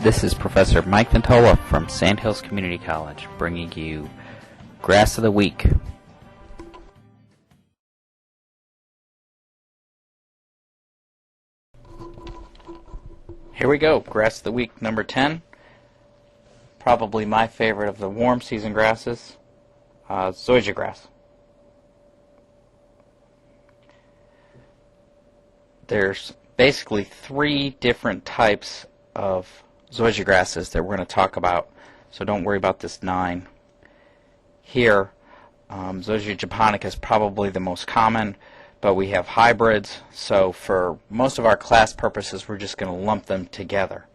This is Professor Mike Ventola from Sandhills Community College, bringing you Grass of the Week. Here we go, Grass of the Week number 10. Probably my favorite of the warm season grasses, Zoysia Grass. There's basically 3 different types of Zoysia grasses that we're going to talk about, so don't worry about this 9. Here, Zoysia japonica is probably the most common, but we have hybrids, so for most of our class purposes we're just going to lump them together.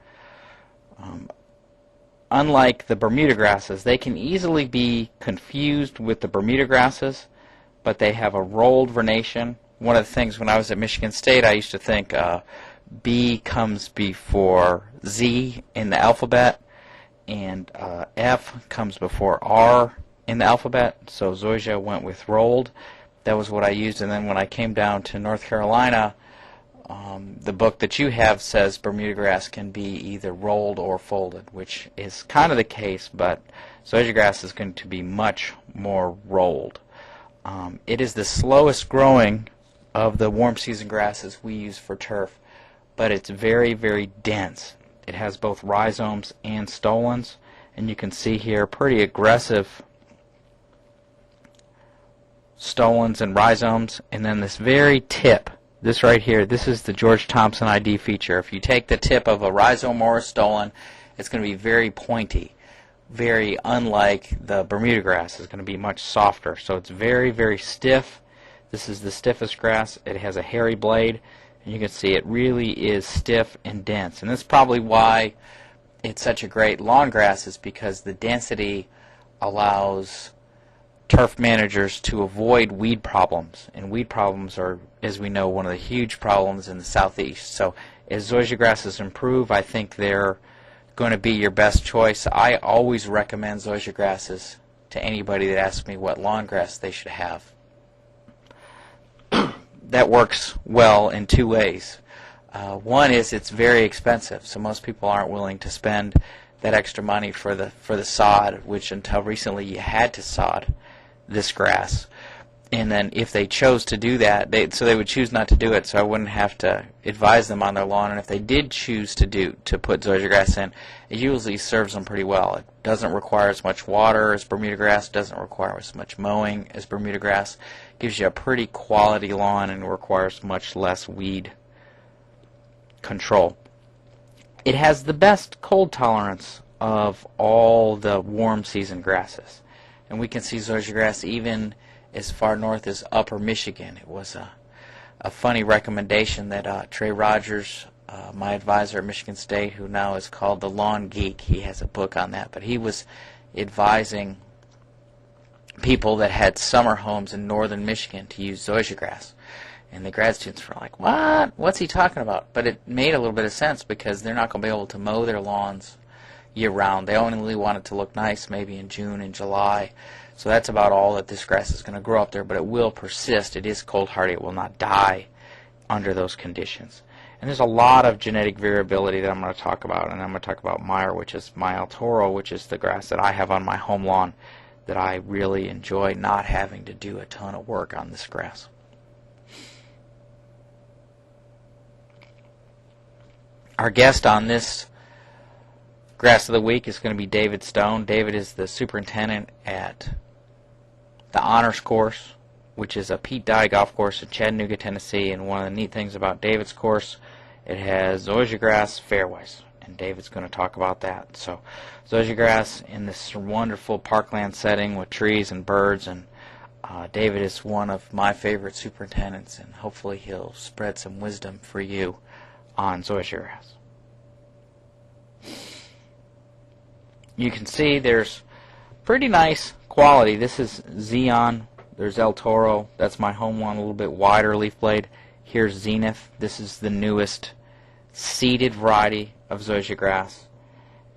Unlike the Bermuda grasses, they can easily be confused with the Bermuda grasses, but they have a rolled vernation. One of the things when I was at Michigan State, I used to think B comes before Z in the alphabet, and F comes before R in the alphabet, so Zoysia went with rolled. That was what I used, and then when I came down to North Carolina, the book that you have says Bermuda grass can be either rolled or folded, which is kind of the case, but Zoysia grass is going to be much more rolled. It is the slowest growing of the warm season grasses we use for turf, but it's very, very dense. It has both rhizomes and stolons, and you can see here pretty aggressive stolons and rhizomes, and then this very tip, this right here, this is the George Thompson ID feature. If you take the tip of a rhizome or a stolon, it's going to be very pointy, very unlike the Bermuda grass. It's going to be much softer, so it's very, very stiff. This is the stiffest grass. It has a hairy blade, and you can see it really is stiff and dense, and that's probably why it's such a great lawn grass, is because the density allows turf managers to avoid weed problems, and weed problems are, as we know, one of the huge problems in the southeast. So as Zoysia grasses improve, I think they're going to be your best choice. I always recommend Zoysia grasses to anybody that asks me what lawn grass they should have. That works well in 2 ways. One is it's very expensive, so most people aren't willing to spend that extra money for the sod, which until recently you had to sod this grass. And then if they chose to do that, they would choose not to do it, so I wouldn't have to advise them on their lawn. And if they did choose to put Zoysia grass in, it usually serves them pretty well. It doesn't require as much water as Bermuda grass, doesn't require as much mowing as Bermuda grass, gives you a pretty quality lawn, and requires much less weed control. It has the best cold tolerance of all the warm season grasses, and we can see Zoysia grass even as far north as Upper Michigan. It was a funny recommendation that Trey Rogers, my advisor at Michigan State, who now is called the Lawn Geek, he has a book on that, but he was advising people that had summer homes in northern Michigan to use Zoysia grass. And the grad students were like, what? What's he talking about? But it made a little bit of sense, because they're not going to be able to mow their lawns year-round. They only want it to look nice maybe in June and July. So that's about all that this grass is going to grow up there, but it will persist. It is cold hardy. It will not die under those conditions. And there's a lot of genetic variability that I'm going to talk about, and I'm going to talk about Meyer, which is Myel Toro, which is the grass that I have on my home lawn that I really enjoy not having to do a ton of work on this grass. Our guest on this Grass of the Week is going to be David Stone. David is the superintendent at the Honors Course, which is a Pete Dye golf course in Chattanooga, Tennessee. And one of the neat things about David's course, it has Zoysia grass fairways, and David's going to talk about that. So Zoysia grass in this wonderful parkland setting with trees and birds, and David is one of my favorite superintendents, and hopefully he'll spread some wisdom for you on Zoysia grass. You can see there's pretty nice quality. This is Xeon. There's El Toro. That's my home one, a little bit wider leaf blade. Here's Zenith. This is the newest seeded variety of Zoysia grass.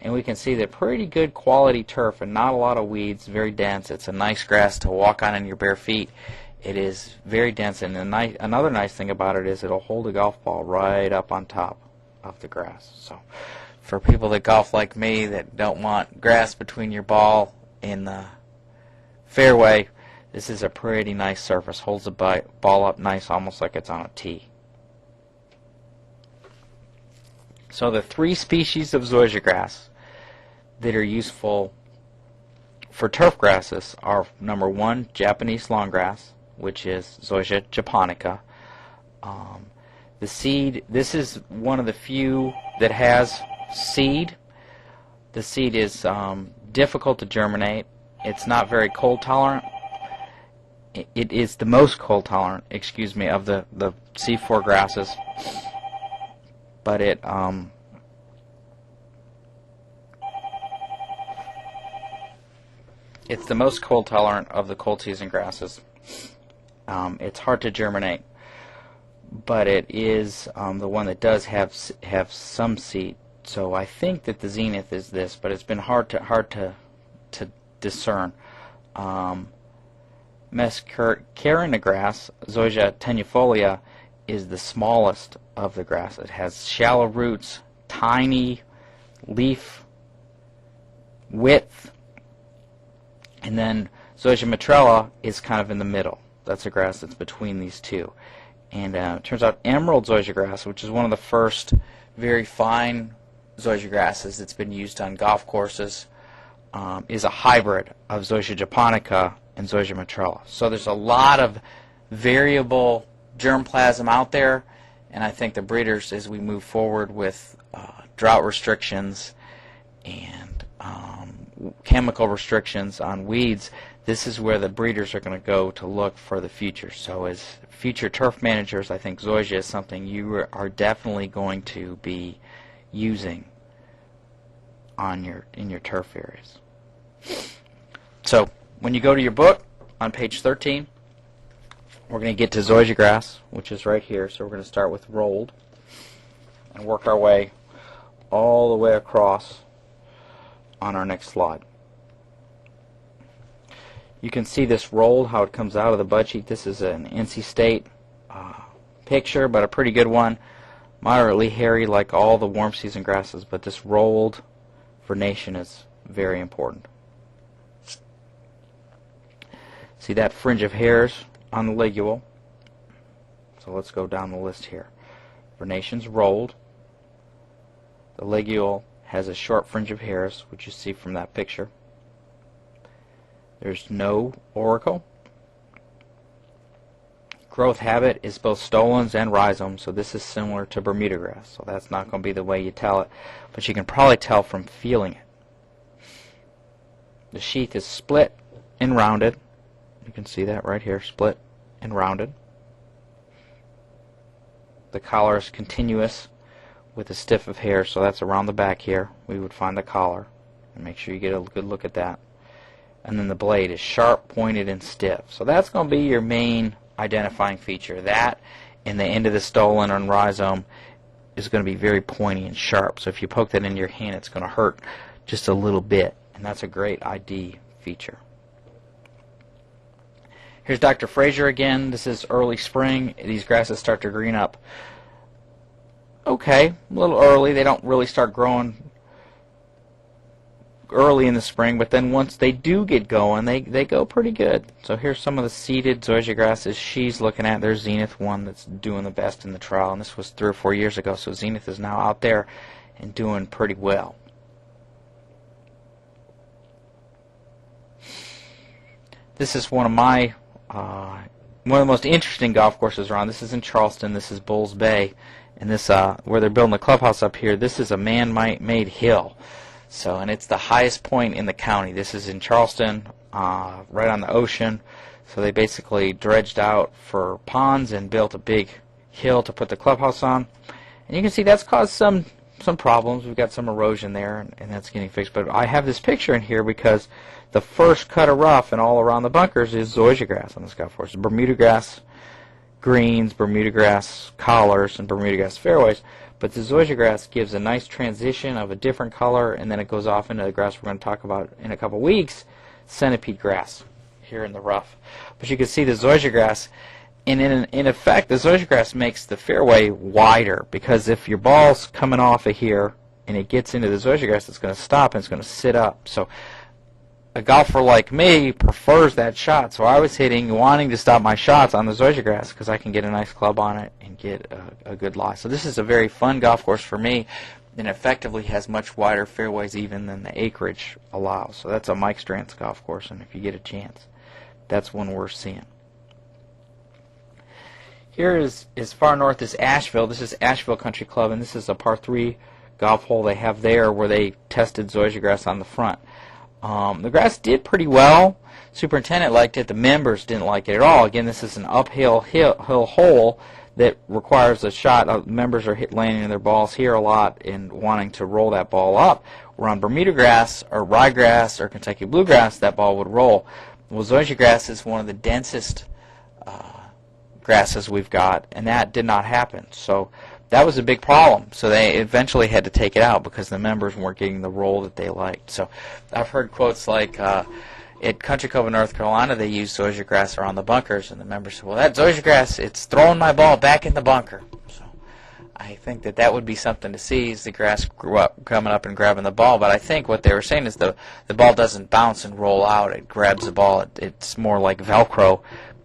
and we can see that pretty good quality turf and not a lot of weeds, very dense. It's a nice grass to walk on in your bare feet. It is very dense, and another nice thing about it is it'll hold a golf ball right up on top of the grass. So for people that golf like me that don't want grass between your ball in the fairway, this is a pretty nice surface. Holds the ball up nice, almost like it's on a tee. So the 3 species of Zoysia grass that are useful for turf grasses are, number 1, Japanese longgrass, which is Zoysia japonica. The seed, this is one of the few that has seed. The seed is difficult to germinate. It's not very cold tolerant. It is the most cold tolerant, excuse me, of the C4 grasses. But it's the most cold tolerant of the cold season grasses. It's hard to germinate, but it is the one that does have some seed. So I think that the Zenith is this, but it's been hard to discern. Mescarina grass, Zoysia tenuifolia, is the smallest of the grass. It has shallow roots, tiny leaf width, and then Zoysia matrella is kind of in the middle. That's a grass that's between these two. And it turns out emerald Zoysia grass, which is one of the first very fine Zoysia grasses that's been used on golf courses, is a hybrid of Zoysia japonica and Zoysia matrella. So there's a lot of variable germplasm out there, and I think the breeders, as we move forward with drought restrictions and chemical restrictions on weeds, this is where the breeders are going to go to look for the future. So as future turf managers, I think Zoysia is something you are definitely going to be using on in your turf areas. So when you go to your book on page 13, we're going to get to Zoysia grass, which is right here. So we're going to start with rolled and work our way all the way across on our next slide. You can see this rolled, how it comes out of the bud sheet. This is an NC State picture, but a pretty good one. Moderately hairy like all the warm season grasses, but this rolled vernation is very important. See that fringe of hairs on the ligule? So let's go down the list here. Vernation's rolled. The ligule has a short fringe of hairs, which you see from that picture. There's no auricle. Growth habit is both stolons and rhizomes, so this is similar to Bermuda grass. So that's not going to be the way you tell it, but you can probably tell from feeling it. The sheath is split and rounded. You can see that right here, split and rounded. The collar is continuous with a stiff of hair, so that's around the back here. We would find the collar and make sure you get a good look at that. And then the blade is sharp, pointed, and stiff. So that's going to be your main identifying feature. That and the end of the stolon and rhizome is going to be very pointy and sharp. So if you poke that into your hand, it's going to hurt just a little bit, and that's a great ID feature. Here's Dr. Fraser again. This is early spring. These grasses start to green up. Okay, a little early. They don't really start growing early in the spring, but then once they do get going, they go pretty good. So here's some of the seeded Zoysia grasses she's looking at. There's Zenith, one that's doing the best in the trial, and this was 3 or 4 years ago, so Zenith is now out there and doing pretty well. This is one of my one of the most interesting golf courses around. This is in Charleston. This is Bulls Bay, and this where they're building the clubhouse up here. This is a man-made hill. So, and it's the highest point in the county. This is in Charleston, right on the ocean. So they basically dredged out for ponds and built a big hill to put the clubhouse on. And you can see that's caused some problems. We've got some erosion there, and that's getting fixed. But I have this picture in here because the first cut of rough and all around the bunkers is Zoysia grass on this golf course. Bermuda grass greens, Bermuda grass collars, and Bermuda grass fairways. But the Zoysia grass gives a nice transition of a different color, and then it goes off into the grass we're going to talk about in a couple weeks, centipede grass, here in the rough. But you can see the Zoysia grass, and in effect, the Zoysia grass makes the fairway wider, because if your ball's coming off of here and it gets into the Zoysia grass, it's going to stop and it's going to sit up. So a golfer like me prefers that shot. So I was wanting to stop my shots on the Zoysia grass because I can get a nice club on it and get a good lie. So this is a very fun golf course for me, and effectively has much wider fairways even than the acreage allows. So that's a Mike Strantz golf course, and if you get a chance, that's one worth seeing. Here is as far north as Asheville. This is Asheville Country Club, and this is a par 3 golf hole they have there where they tested Zoysia grass on the front. The grass did pretty well. Superintendent liked it. The members didn't like it at all. Again, this is an uphill hole that requires a shot. Members are landing their balls here a lot and wanting to roll that ball up. Where on Bermuda grass or ryegrass or Kentucky bluegrass, that ball would roll. Well, Zoysia grass is one of the densest grasses we've got, and that did not happen. So that was a big problem. So they eventually had to take it out because the members weren't getting the roll that they liked. So I've heard quotes like, at Country Club in North Carolina, they use Zoysia grass around the bunkers, and the members said, well, that Zoysia grass, it's throwing my ball back in the bunker. So I think that would be something to see, is the grass coming up and grabbing the ball. But I think what they were saying is the ball doesn't bounce and roll out. It grabs the ball. It's more like Velcro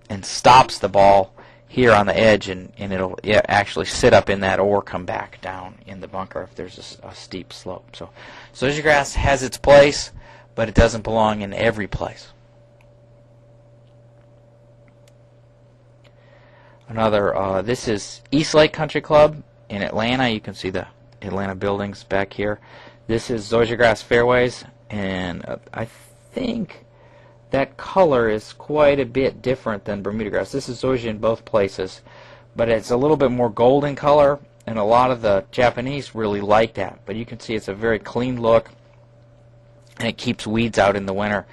and stops the ball here on the edge, and it'll actually sit up in that or come back down in the bunker if there's a steep slope. So Zoysia grass has its place, but it doesn't belong in every place. Another, this is East Lake Country Club in Atlanta. You can see the Atlanta buildings back here. This is Zoysia grass fairways, and I think that color is quite a bit different than Bermuda grass. This is Zoysia in both places, but it's a little bit more golden color, and a lot of the Japanese really like that. But you can see it's a very clean look, and it keeps weeds out in the winter.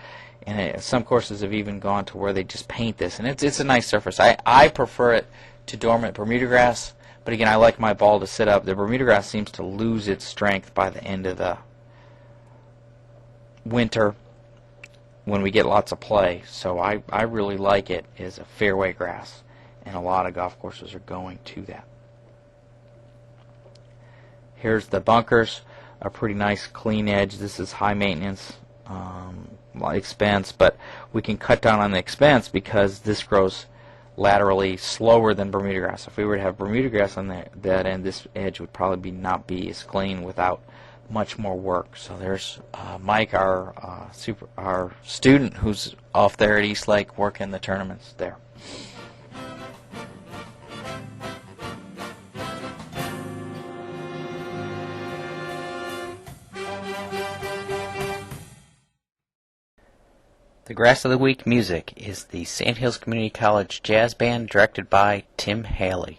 And some courses have even gone to where they just paint this, and it's a nice surface. I prefer it to dormant Bermuda grass, but again, I like my ball to sit up. The Bermuda grass seems to lose its strength by the end of the winter when we get lots of play. So I really like it as a fairway grass, and a lot of golf courses are going to that. Here's the bunkers, a pretty nice clean edge. This is high maintenance expense, but we can cut down on the expense because this grows laterally slower than Bermuda grass. If we were to have Bermuda grass on that end, this edge would probably not be as clean without much more work. So there's Mike, our student who's off there at East Lake working the tournaments there. The Grass of the Week music is the Sand Hills Community College Jazz Band, directed by Tim Haley.